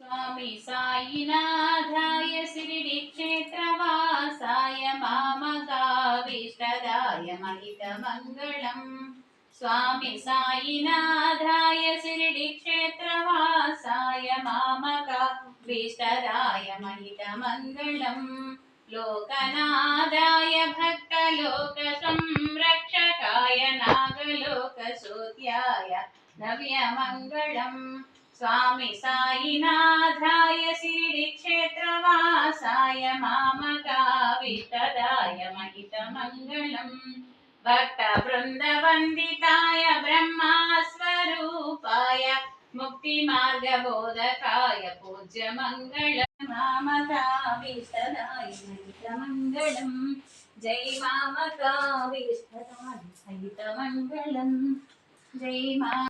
स्वामी साईनाथाय शिरडिक्षेत्रवासाय मामकाभीष्टदाय महितमङ्गलम् स्वामी साईनाथाय शिरडिक्षेत्रवासाय मामकाभीष्टदाय महितमङ्गलम् लोकनाथाय भक्तलोकसंरक्षकाय नागलोकसूत्याय नव्यमङ्गलम् स्वामी साईनाथाय शिरडिक्षेत्रवासाय मामकाभीष्टदाय महितमङ्गलम् भक्तवृन्दवन्दिताय ब्रह्मस्वरूपाय मुक्तिमार्गबोधकाय पूज्यमङ्गलम् मामकाभीष्टदाय महितमङ्गलम् जय मामकाभीष्टदाय महितमङ्गलम् जय मा